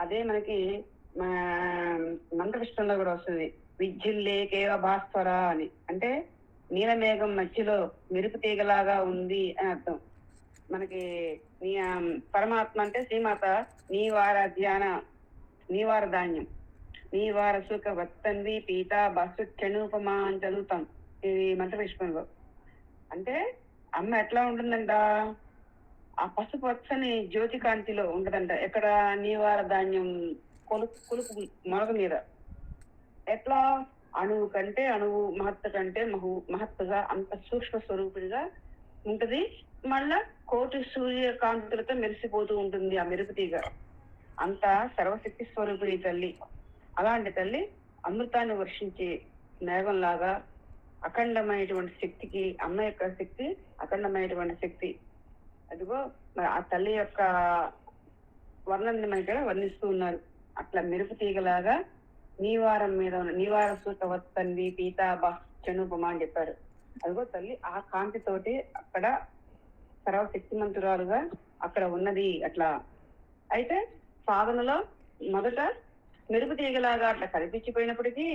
అదే మనకి మంత్రపుష్పంలో కూడా వస్తుంది, విద్యుల్లేకేవ భాస్వర అని. అంటే నీలమేఘం మధ్యలో మెరుపు తీగలాగా ఉంది అని అర్థం. మనకి పరమాత్మ అంటే శ్రీమాత నీ వారాధ్యాన నీవార ధాన్యం, నీవార సుఖ వత్తన్వి పీతా బసుక్షణూపమా అని చదువుతాం ఇది మంత్రపుష్పంలో. అంటే అమ్మ ఎట్లా ఉంటుందంట, ఆ పసుపు పచ్చని జ్యోతి కాంతిలో ఉంటదంట. ఎక్కడ నీవార ధాన్యం కొలుపు మొలక మీద. ఎట్లా అణువు కంటే అణువు, మహత్తు కంటే మహత్తుగా, అంత సూక్ష్మ స్వరూపుడిగా ఉంటది. మళ్ళా కోటి సూర్యకాంతులతో మెరిసిపోతూ ఉంటుంది ఆ మెరుపు తీగ. అంత సర్వశక్తి స్వరూపిణి తల్లి. అలాంటి తల్లి అమృతాన్ని వర్షించే మేఘంలాగా అఖండమైనటువంటి శక్తికి, అమ్మ యొక్క శక్తి అఖండమైనటువంటి శక్తి. అదిగో ఆ తల్లి యొక్క వర్ణన్ని మనకి ఇక్కడ వర్ణిస్తూ ఉన్నారు. అట్లా మెరుపు తీగలాగా నీవారం మీద నీవార సూతవత్తన్వి పీతాబా చనుపమా అని చెప్పారు. అదిగో తల్లి ఆ కాంతితోటి అక్కడ సర్వశక్తిమంతురాలుగా అక్కడ ఉన్నది. అట్లా అయితే సాధనలో మొదట మెరుపు తీగలాగా అట్లా కనిపించిపోయినప్పటికీ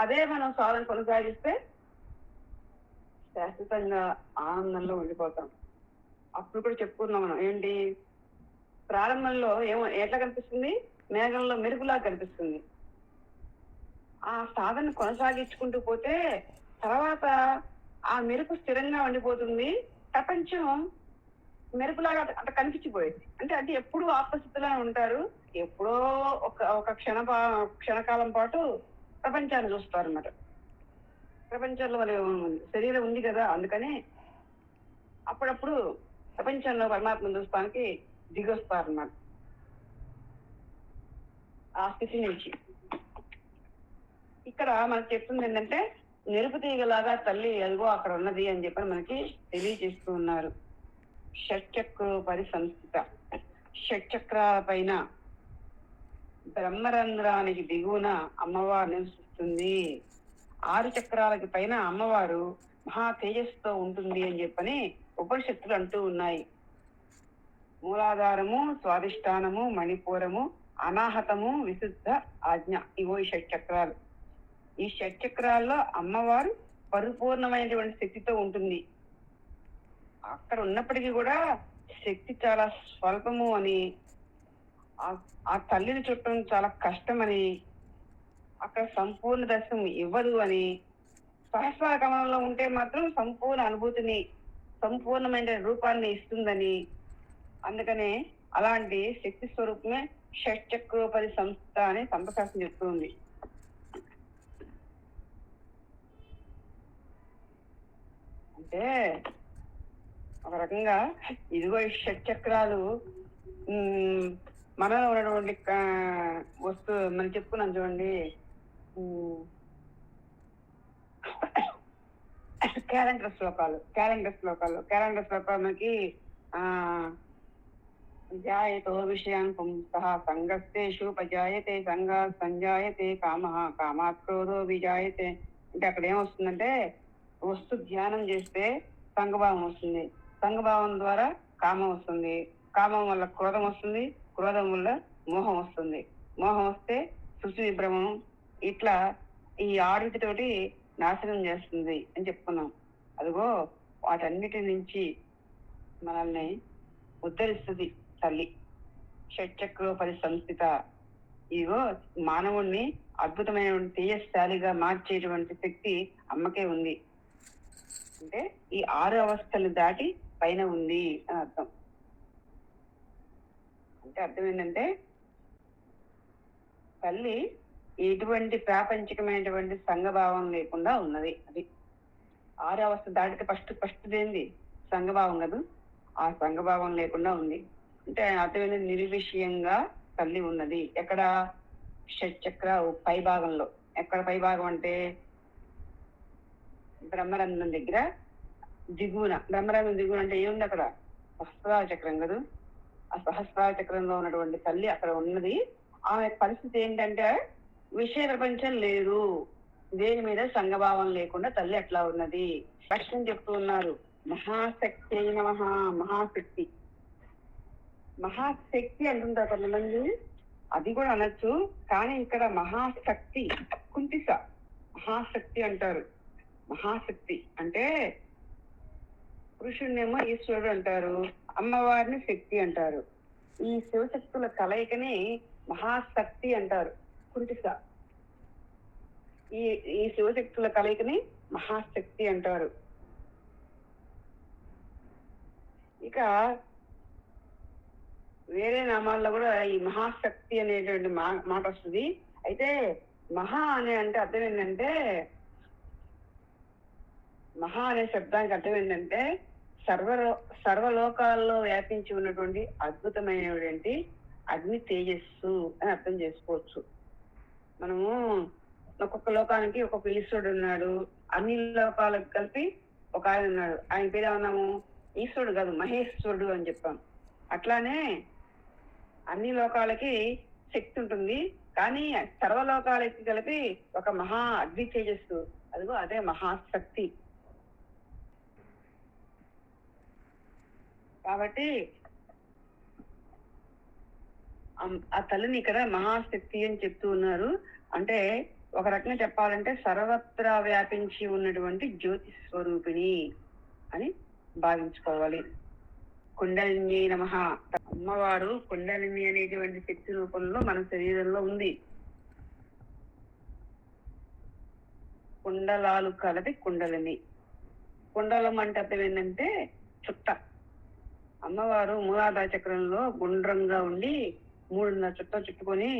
అదే మనం సాధన కొనసాగిస్తే శాశ్వతంగా ఆనందంలో ఉండిపోతాం. అప్పుడు కూడా చెప్పుకున్నాం మనం, ఏంటి ప్రారంభంలో ఎట్లా కనిపిస్తుంది, మేఘంలో మెరుపులా కనిపిస్తుంది. ఆ సాధన కొనసాగించుకుంటూ పోతే తర్వాత ఆ మెరుపు స్థిరంగా ఉండిపోతుంది. ప్రపంచం మెరుపులాగా అట్లా కనిపించిపోయేది. అంటే ఎప్పుడూ ఆత్మస్థితిలోనే ఉంటారు. ఎప్పుడో ఒక క్షణకాలం పాటు ప్రపంచాన్ని చూస్తారు అన్నమాట. ప్రపంచంలో వాళ్ళ శరీరం ఉంది కదా, అందుకని అప్పుడప్పుడు ప్రపంచంలో పరమాత్మను చూస్తానికి దిగొస్తారన్నమాట. ఆ స్థితి నుంచి ఇక్కడ మనకు చెప్తుంది ఏంటంటే మెరుపు తీగలాగా తల్లి ఎదుగో అక్కడ ఉన్నది అని చెప్పని మనకి తెలియజేస్తూ ఉన్నారు. షట్చక్ర పరిసంస్థిత, షట్చక్రాల పైన బ్రహ్మరంధ్రానికి దిగువన అమ్మవారు నివసిస్తుంది. 6 చక్రాలకి పైన అమ్మవారు మహా తేజస్సుతో ఉంటుంది అని చెప్పని ఉపనిషత్తులు అంటూ ఉన్నాయి. మూలాధారము, స్వాధిష్టానము, మణిపూరము, అనాహతము, విశుద్ధ ఆజ్ఞ, ఇవో ఈ షట్చక్రాలు. ఈ షట్చక్రాల్లో అమ్మవారు పరిపూర్ణమైనటువంటి శక్తితో ఉంటుంది. అక్కడ ఉన్నప్పటికీ కూడా శక్తి చాలా స్వల్పము అని, ఆ తల్లిని చుట్టం చాలా కష్టమని, అక్కడ సంపూర్ణ దర్శనం ఇవ్వదు అని, సహస్ర గమనంలో ఉంటే మాత్రం సంపూర్ణ అనుభూతిని, సంపూర్ణమైన రూపాన్ని ఇస్తుందని, అందుకనే అలాంటి శక్తి స్వరూపమే షట్చక్రోపరి సంస్థ అని సంపశాస్త్రం చెప్తుంది. అంటే ఒక రకంగా ఇదిగో ఈ షట్చక్రాలు మనలో ఉన్నటువంటి వస్తువు మనం చెప్పుకున్నాం చూడండి, క్యాలెండర్ శ్లోకాలు మనకి జాయతో విషయాన్ పుంసః సంగస్తేషుపజాయతే సంగా సంజాయతే కామః కామాత్ క్రోధో విజాయతే. అంటే అక్కడ ఏమొస్తుందంటే వస్తు ధ్యానం చేస్తే సంఘభావం వస్తుంది, సంఘభావం ద్వారా కామం వస్తుంది, కామం వల్ల క్రోధం వస్తుంది, క్రోధం వల్ల మోహం వస్తుంది, మోహం వస్తే శృతి విభ్రమం. ఇట్లా ఈ 6 నాశనం చేస్తుంది అని చెప్పుకున్నాం. అదిగో వాటన్నిటి నుంచి మనల్ని ఉద్ధరిస్తుంది తల్లి. షట్చక్రోపరి సంస్థిత. ఇదిగో మానవుణ్ణి అద్భుతమైన తేజశాలిగా మార్చేటువంటి శక్తి అమ్మకే ఉంది. అంటే ఈ 6 అవస్థలు దాటి పైన ఉంది అని అర్థం. అంటే అర్థం ఏంటంటే తల్లి ఎటువంటి ప్రాపంచికమైనటువంటి సంఘభావం లేకుండా ఉన్నది. అది 6 అవస్థ దాటితే ఫస్ట్ ఏంది సంఘభావం కదా, ఆ సంఘభావం లేకుండా ఉంది. అంటే అర్థమైన నిర్విషయంగా తల్లి ఉన్నది. ఎక్కడ షట్చక్ర పై భాగంలో. ఎక్కడ పై భాగం అంటే బ్రహ్మరంధ్రం దగ్గర దిగువన. బ్రహ్మరంధ్రం దిగువన అంటే ఏముంది అక్కడ, సహస్రార చక్రం కదా, ఆ సహస్రార చక్రంలో ఉన్నటువంటి తల్లి అక్కడ ఉన్నది. ఆమె పరిస్థితి ఏంటంటే విషయ ప్రపంచం లేదు, దేని మీద సంఘభావం లేకుండా తల్లి అట్లా ఉన్నది. లక్ష్యం చెప్తూ ఉన్నారు, మహాశక్తి అయిన మహాశక్తి. మహాశక్తి అంటుంటారు కొంతమంది, అది కూడా అనొచ్చు, కానీ ఇక్కడ మహాశక్తి కుంతిస మహాశక్తి అంటారు. మహాశక్తి అంటే పురుషుణ్ణేమో ఈశ్వరుడు అంటారు, అమ్మవారిని శక్తి అంటారు. ఈ శివశక్తుల కలయికని మహాశక్తి అంటారు. కుంటిస. ఈ ఈ శివశక్తుల కలయికని మహాశక్తి అంటారు. ఇక వేరే నామాల్లో కూడా ఈ మహాశక్తి అనేటువంటి మాట వస్తుంది. అయితే మహా అనే అంటే అర్థం ఏంటంటే, మహా అనే శబ్దానికి అర్థం ఏంటంటే సర్వలోకాల్లో వ్యాపించి ఉన్నటువంటి అద్భుతమైనటువంటి అగ్ని తేజస్సు అని అర్థం చేసుకోవచ్చు. మనము ఒక్కొక్క లోకానికి ఒక్కొక్క ఈశ్వరుడు ఉన్నాడు. అన్ని లోకాలకు కలిపి ఒక ఆయన ఉన్నాడు. ఆయన పేరు ఏమన్నాము? ఈశ్వరుడు కాదు, మహేశ్వరుడు అని చెప్పాం. అట్లానే అన్ని లోకాలకి శక్తి ఉంటుంది, కానీ సర్వలోకాలకి కలిపి ఒక మహా అగ్ని తేజస్సు, అదిగో అదే మహాశక్తి. కాబట్టి ఆ తల్లిని ఇక్కడ మహాశక్తి అని చెప్తూ ఉన్నారు. అంటే ఒక రకంగా చెప్పాలంటే సర్వత్రా వ్యాపించి ఉన్నటువంటి జ్యోతి స్వరూపిణి అని భావించుకోవాలి. కుండలిని నమః. అమ్మవారు కుండలిని అనేటువంటి శక్తి రూపంలో మన శరీరంలో ఉంది. కుండలాలు కలది కుండలిని. కుండలం అంటే అర్థం ఏంటంటే చుట్ట. అమ్మవారు మూలాధార చక్రంలో గుండ్రంగా ఉండి 3.5 చుట్ట చుట్టుకొని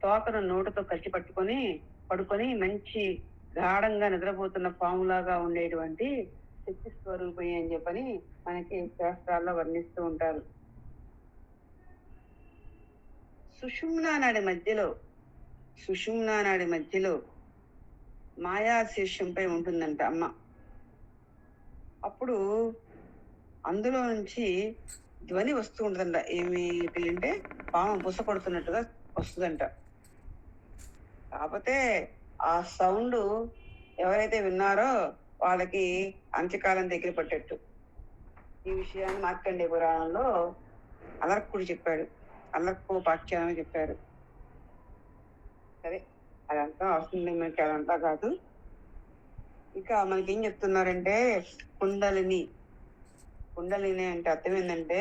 తోకను నోటుతో కలిసి పట్టుకొని పడుకొని మంచి గాఢంగా నిద్రపోతున్న పాములాగా ఉండేటువంటి శక్తి స్వరూపిణి అని చెప్పని మనకి శాస్త్రాల్లో వర్ణిస్తూ ఉంటారు. సుషుమ్నా నాడి మధ్యలో మాయా శీర్షంపై ఉంటుందంట అమ్మ. అప్పుడు అందులో నుంచి ధ్వని వస్తూ ఉంటుందంట. ఏమిటి అంటే పాము బుస కొడుతున్నట్టుగా వస్తుందంట. కాకపోతే ఆ సౌండ్ ఎవరైతే విన్నారో వాళ్ళకి అంత్యకాలం దగ్గర పట్టేట్టు. ఈ విషయాన్ని మార్కండేయ పురాణంలో అలర్కుడు చెప్పాడు. అలర్కోపాఖ్యానం చెప్పారు. సరే, అదంతా వస్తుంది మనకి, అదంతా కాదు. ఇంకా మనకి ఏం చెప్తున్నారంటే కుండలిని అంటే అర్థం ఏంటంటే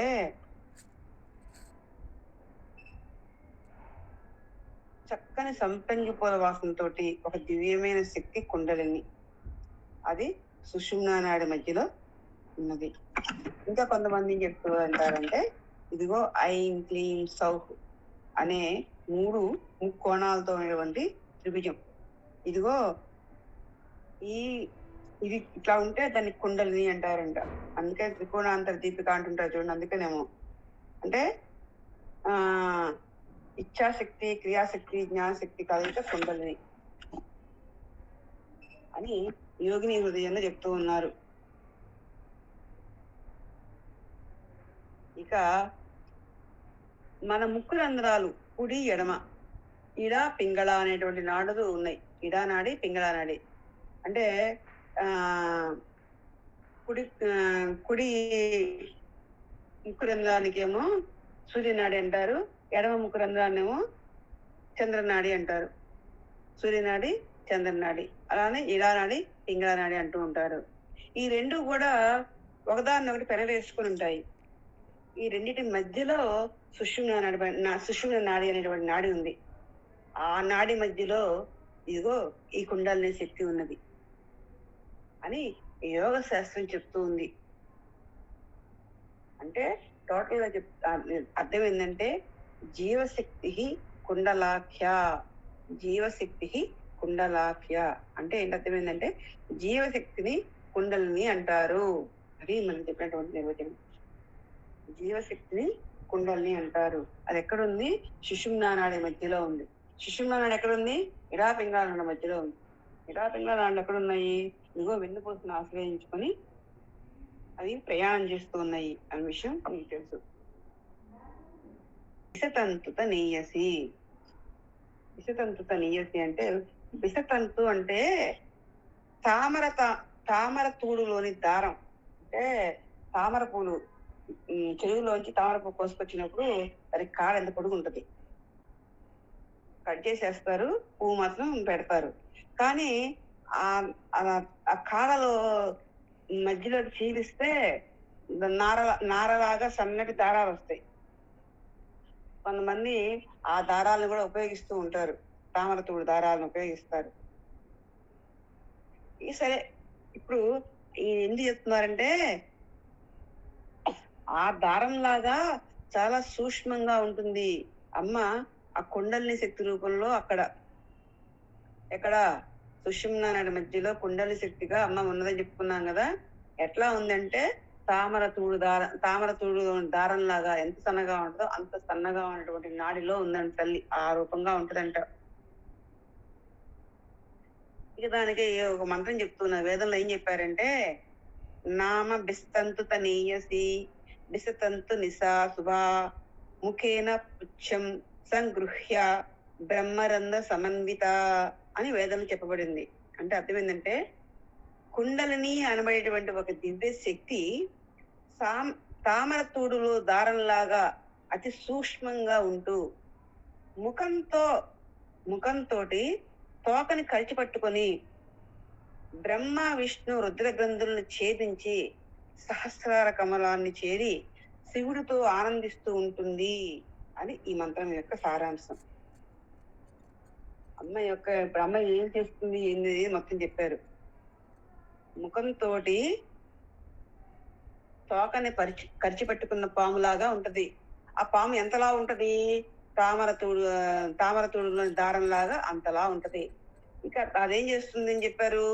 చక్కని సంపంగి పూల వాసనతోటి ఒక దివ్యమైన శక్తి కుండలిని. అది సుషుమ్నా నాడి మధ్యలో ఉన్నది. ఇంకా కొంతమంది చెప్తూ అంటారంటే ఇదిగో ఐం క్లీం సౌహ్ అనే 3 ముక్కోణాలతో ఉన్నటువంటి త్రిభుజం. ఇదిగో ఇది ఇట్లా ఉంటే దాన్ని కుండలిని అంటారంట. అందుకే త్రికోణాంతర దీపిక అంటుంటారు చూడండి. అందుకనేమో అంటే ఇచ్ఛాశక్తి, క్రియాశక్తి, జ్ఞానశక్తి కలయిక కుండలిని అని యోగిని హృదయంలో చెప్తూ ఉన్నారు. ఇక మన ముక్కు రంధ్రాలు కుడి ఎడమ ఇడ పింగళ అనేటువంటి నాడులు ఉన్నాయి. ఇడా నాడి, పింగళ నాడి. అంటే కుడి ముక్కు రంధ్రానికి ఏమో సూర్యనాడి అంటారు, ఎడమ ముక్కు రంధ్రాన్ని ఏమో చంద్రనాడి అంటారు. సూర్యనాడి, చంద్రనాడి, అలానే ఇడానాడి, పింగళ నాడి అంటూ ఉంటారు. ఈ రెండు కూడా ఒకదాన్ని ఒకటి పెనవేసుకుని ఉంటాయి. ఈ రెండింటి మధ్యలో సుషుమ్నా నాడి అనేటువంటి నాడి ఉంది. ఆ నాడి మధ్యలో ఇదిగో ఈ కుండలిని శక్తి ఉన్నది అని యోగ శాస్త్రం చెప్తూ ఉంది. అంటే టోటల్ గా అర్థం ఏంటంటే జీవశక్తి కుండలాఖ్య అంటే ఏంటి అర్థం ఏంటంటే జీవశక్తిని కుండలిని అంటారు. అది మనం చెప్పినటువంటి నిర్వచనం. జీవశక్తిని కుండలిని అంటారు. అది ఎక్కడుంది? సుషుమ్నా నాడి మధ్యలో ఉంది. సుషుమ్నా నాడి ఎక్కడుంది? ఇడా పింగళ నాడి మధ్యలో ఉంది. ఇడా పింగళ నాడులు ఎక్కడున్నాయి? ఇదిగో వెన్నుపూసను ఆశ్రయించుకొని అవి ప్రయాణం చేస్తూ ఉన్నాయి అనే విషయం మీకు తెలుసు. విషతంతుత నీయసి అంటే విషతంతు అంటే తామర తూడులోని దారం. అంటే తామర పూలు చెరువులోంచి తామర పువ్వు కోసుకొచ్చినప్పుడు అది కాడ ఎంత పొడుగు ఉంటుంది, కట్ చేసేస్తారు, పువ్వు మాత్రం పెడతారు. కానీ ఆ కాడలో మధ్యలో చీలిస్తే నారలాగా సన్నటి దారాలు వస్తాయి. కొంతమంది ఆ దారాలను కూడా ఉపయోగిస్తూ ఉంటారు. తామరతూడు దారాలను ఉపయోగిస్తారు. సరే, ఇప్పుడు ఎందుకు చెప్తున్నారంటే, ఆ దారంలాగా చాలా సూక్ష్మంగా ఉంటుంది అమ్మ. ఆ కుండలిని శక్తి రూపంలో అక్కడ ఎక్కడ సుషుమ్నా నాడి మధ్యలో కుండలి శక్తిగా అమ్మ ఉన్నదని చెప్పుకున్నాం కదా. ఎట్లా ఉందంటే, తామర తూడు దారం లాగా ఎంత సన్నగా ఉంటుందో అంత సన్నగా ఉన్నటువంటి నాడిలో ఉందంట తల్లి. ఆ రూపంగా ఉంటదంట. ఇక దానికి ఒక మంత్రం చెప్తున్నారు. వేదంలో ఏం చెప్పారంటే, నామ బిస్తంతు తనీయసి బిసతంతు నిశా శుభా ముఖేన పుచ్చం సంగృహ్య బ్రహ్మరంధ సమన్విత అని వేదంలో చెప్పబడింది. అంటే అర్థం ఏంటంటే, కుండలిని అనబడేటువంటి ఒక దివ్య శక్తి సాం తామర తూడులో దారంలాగా అతి సూక్ష్మంగా ఉంటూ ముఖంతో ముఖంతోటి తోకని కలిసి పట్టుకొని బ్రహ్మ విష్ణు రుద్ర గ్రంథులను ఛేదించి సహస్రార కమలాన్ని చేరి శివుడితో ఆనందిస్తూ ఉంటుంది అని ఈ మంత్రం యొక్క సారాంశం. ఇప్పుడు అమ్మ ఏం చేస్తుంది ఏంది మొత్తం చెప్పారు. ముఖంతో తోకని కరిచి పట్టుకున్న పాములాగా ఉంటది. ఆ పాము ఎంతలా ఉంటది? తామరతూడులోని దారంలాగా అంతలా ఉంటది. ఇక అదేం చేస్తుంది అని చెప్పారు?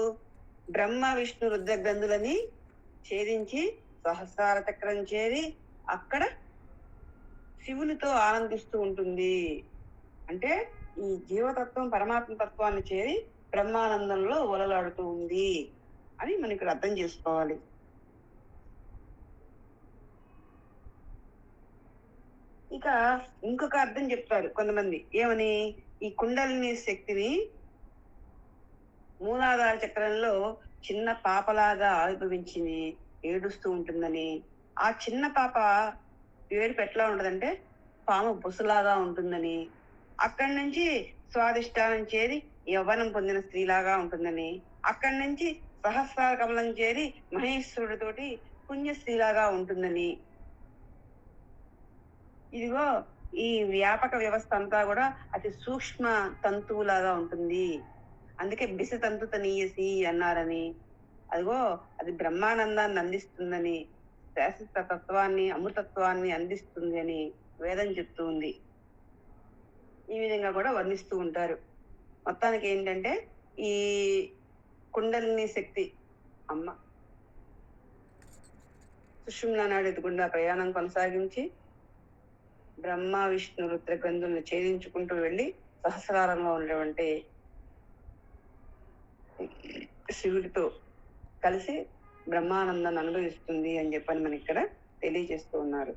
బ్రహ్మ విష్ణు రుద్ర గ్రంథులని ఛేదించి సహస్రార చక్రం చేరి అక్కడ శివునితో ఆనందిస్తూ ఉంటుంది. అంటే ఈ జీవతత్వం పరమాత్మ తత్వాన్ని చేరి బ్రహ్మానందంలో ఒలలాడుతూ ఉంది అని మనం ఇక్కడ అర్థం చేసుకోవాలి. ఇక ఇంకొక అర్థం చెప్తారు కొంతమంది. ఏమని? ఈ కుండలిని శక్తిని మూలాధార చక్రంలో చిన్న పాపలాగా ఆవిర్భవించింది, ఏడుస్తూ ఉంటుందని. ఆ చిన్న పాప ఏడుపు ఎట్లా ఉంటదంటే పాము బుసలాగా ఉంటుందని, అక్కడి నుంచి స్వాదిష్టానం చేరి యవ్వనం పొందిన స్త్రీలాగా ఉంటుందని, అక్కడి నుంచి సహస్రార కమలం చేరి మహేశ్వరుడితోటి పుణ్య స్త్రీలాగా ఉంటుందని. ఇదిగో ఈ వ్యాపక వ్యవస్థ అంతా కూడా అతి సూక్ష్మ తంతువులాగా ఉంటుంది. అందుకే బిస తంతు తనీయసి అన్నారని. అదిగో అది బ్రహ్మానందాన్ని అందిస్తుందని, శాశ్వత తత్వాన్ని అమృతత్వాన్ని అందిస్తుంది అని వేదం చెప్తూ ఉంది. ఈ విధంగా కూడా వర్ణిస్తూ ఉంటారు. మొత్తానికి ఏంటంటే, ఈ కుండలిని శక్తి అమ్మ సుషుమ్నా నాడి గుండా ప్రయాణం కొనసాగించి బ్రహ్మ విష్ణు రుద్ర గ్రంథులను ఛేదించుకుంటూ వెళ్ళి సహస్రారంలో ఉన్నటువంటి శివుడితో కలిసి బ్రహ్మానందాన్ని అనుభవిస్తుంది అని చెప్పని మన ఇక్కడ తెలియజేస్తూ ఉన్నారు.